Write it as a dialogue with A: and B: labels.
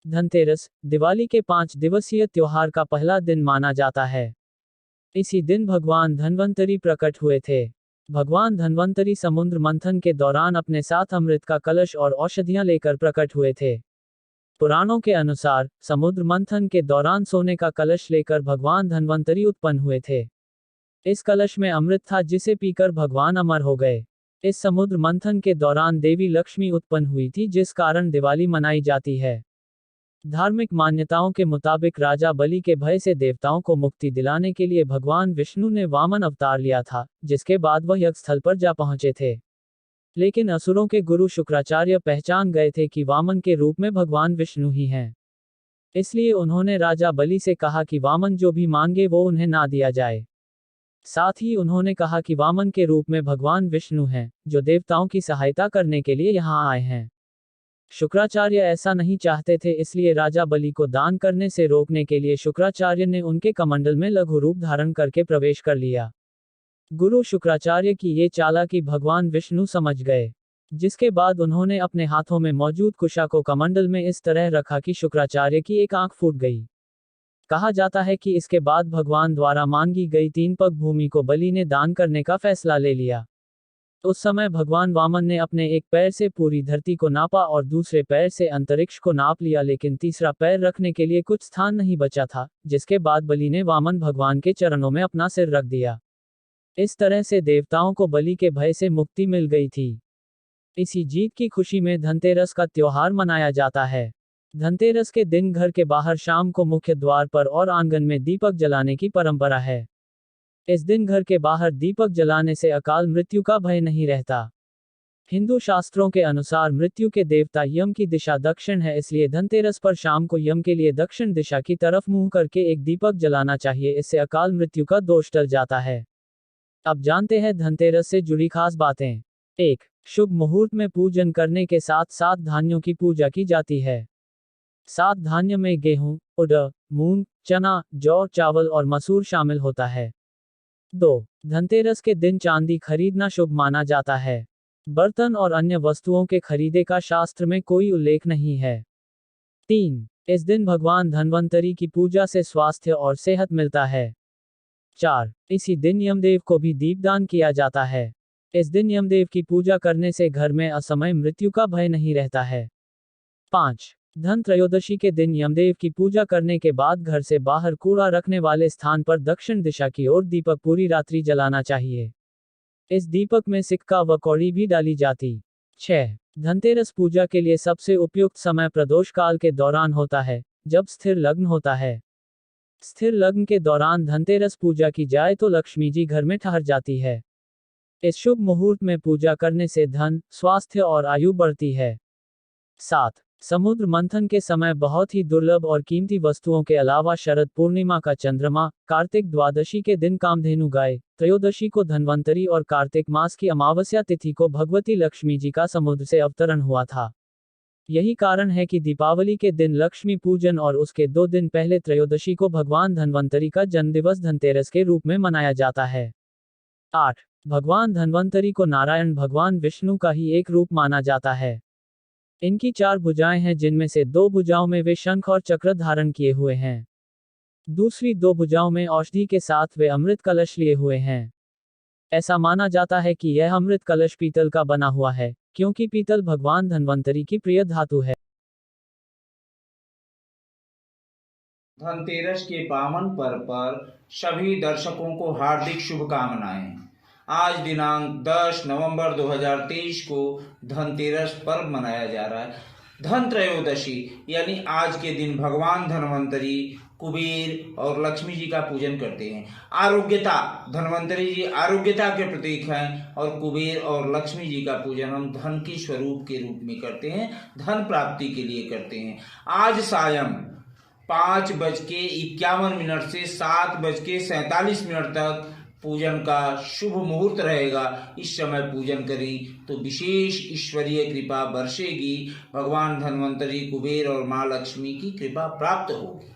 A: धनतेरस दिवाली के 5 दिवसीय त्योहार का पहला दिन माना जाता है। इसी दिन भगवान धन्वंतरी प्रकट हुए थे। भगवान धन्वंतरी समुद्र मंथन के दौरान अपने साथ अमृत का कलश और औषधियां लेकर प्रकट हुए थे। पुराणों के अनुसार समुद्र मंथन के दौरान सोने का कलश लेकर भगवान धन्वंतरी उत्पन्न हुए थे। इस कलश में अमृत था जिसे पीकर भगवान अमर हो गए। इस समुद्र मंथन के दौरान देवी लक्ष्मी उत्पन्न हुई थी, जिस कारण दिवाली मनाई जाती है। धार्मिक मान्यताओं के मुताबिक राजा बलि के भय से देवताओं को मुक्ति दिलाने के लिए भगवान विष्णु ने वामन अवतार लिया था, जिसके बाद वह यज्ञ स्थल पर जा पहुंचे थे। लेकिन असुरों के गुरु शुक्राचार्य पहचान गए थे कि वामन के रूप में भगवान विष्णु ही हैं। इसलिए उन्होंने राजा बलि से कहा कि वामन जो भी मांगे वो उन्हें ना दिया जाए। साथ ही उन्होंने कहा कि वामन के रूप में भगवान विष्णु हैं, जो देवताओं की सहायता करने के लिए यहाँ आए हैं। शुक्राचार्य ऐसा नहीं चाहते थे, इसलिए राजा बलि को दान करने से रोकने के लिए शुक्राचार्य ने उनके कमंडल में लघु रूप धारण करके प्रवेश कर लिया। गुरु शुक्राचार्य की ये चालाकी भगवान विष्णु समझ गए, जिसके बाद उन्होंने अपने हाथों में मौजूद कुशा को कमंडल में इस तरह रखा कि शुक्राचार्य की एक आंख फूट गई। कहा जाता है कि इसके बाद भगवान द्वारा मांगी गई 3 पग भूमि को बलि ने दान करने का फैसला ले लिया। उस समय भगवान वामन ने अपने एक पैर से पूरी धरती को नापा और दूसरे पैर से अंतरिक्ष को नाप लिया, लेकिन तीसरा पैर रखने के लिए कुछ स्थान नहीं बचा था, जिसके बाद बलि ने वामन भगवान के चरणों में अपना सिर रख दिया। इस तरह से देवताओं को बलि के भय से मुक्ति मिल गई थी। इसी जीत की खुशी में धनतेरस का त्योहार मनाया जाता है। धनतेरस के दिन घर के बाहर शाम को मुख्य द्वार पर और आंगन में दीपक जलाने की परंपरा है। इस दिन घर के बाहर दीपक जलाने से अकाल मृत्यु का भय नहीं रहता। हिंदू शास्त्रों के अनुसार मृत्यु के देवता यम की दिशा दक्षिण है, इसलिए धनतेरस पर शाम को यम के लिए दक्षिण दिशा की तरफ मुंह करके एक दीपक जलाना चाहिए। इससे अकाल मृत्यु का दोष टल जाता है। अब जानते हैं धनतेरस से जुड़ी खास बातें। 1. शुभ मुहूर्त में पूजन करने के साथ 7 धान्यों की पूजा की जाती है। 7 धान्य में गेहूं, उड़द, मूंग, चना, जौ, चावल और मसूर शामिल होता है। 2. धनतेरस के दिन चांदी खरीदना शुभ माना जाता है। बर्तन और अन्य वस्तुओं के खरीदे का शास्त्र में कोई उल्लेख नहीं है। 3. इस दिन भगवान धन्वंतरी की पूजा से स्वास्थ्य और सेहत मिलता है। 4. इसी दिन यमदेव को भी दीपदान किया जाता है। इस दिन यमदेव की पूजा करने से घर में असमय मृत्यु का भय नहीं रहता है। 5. धन त्रयोदशी के दिन यमदेव की पूजा करने के बाद घर से बाहर कूड़ा रखने वाले स्थान पर दक्षिण दिशा की ओर दीपक पूरी रात्रि जलाना चाहिए। इस दीपक में सिक्का व कौड़ी भी डाली जाती। 6. धनतेरस पूजा के लिए सबसे उपयुक्त समय प्रदोष काल के दौरान होता है, जब स्थिर लग्न होता है। स्थिर लग्न के दौरान धनतेरस पूजा की जाए तो लक्ष्मी जी घर में ठहर जाती है। इस शुभ मुहूर्त में पूजा करने से धन, स्वास्थ्य और आयु बढ़ती है। 7. समुद्र मंथन के समय बहुत ही दुर्लभ और कीमती वस्तुओं के अलावा शरद पूर्णिमा का चंद्रमा, कार्तिक द्वादशी के दिन कामधेनु गाय, त्रयोदशी को धन्वंतरी और कार्तिक मास की अमावस्या तिथि को भगवती लक्ष्मी जी का समुद्र से अवतरण हुआ था। यही कारण है कि दीपावली के दिन लक्ष्मी पूजन और उसके 2 दिन पहले त्रयोदशी को भगवान धन्वंतरी का जन्मदिवस धनतेरस के रूप में मनाया जाता है। 8. भगवान धन्वंतरी को नारायण भगवान विष्णु का ही एक रूप माना जाता है। इनकी 4 भुजाएं हैं, जिनमें से 2 भुजाओं में वे शंख और चक्र धारण किए हुए हैं। दूसरी 2 भुजाओं में औषधि के साथ वे अमृत कलश लिए हुए हैं। ऐसा माना जाता है कि यह अमृत कलश पीतल का बना हुआ है, क्योंकि पीतल भगवान धन्वंतरी की प्रिय धातु है।
B: धनतेरस के पावन पर्व पर सभी दर्शकों को हार्दिक शुभकामनाएं। आज दिनांक 10 नवंबर 2023 को धनतेरस पर्व मनाया जा रहा है। धन त्रयोदशी यानी आज के दिन भगवान धन्वंतरी, कुबेर और लक्ष्मी जी का पूजन करते हैं। आरोग्यता, धन्वंतरी जी आरोग्यता के प्रतीक हैं और कुबेर और लक्ष्मी जी का पूजन हम धन के स्वरूप के रूप में करते हैं, धन प्राप्ति के लिए करते हैं। आज सायं 5:51 से 7:47 तक पूजन का शुभ मुहूर्त रहेगा। इस समय पूजन करें तो विशेष ईश्वरीय कृपा बरसेगी। भगवान धन्वंतरी, कुबेर और माँ लक्ष्मी की कृपा प्राप्त होगी।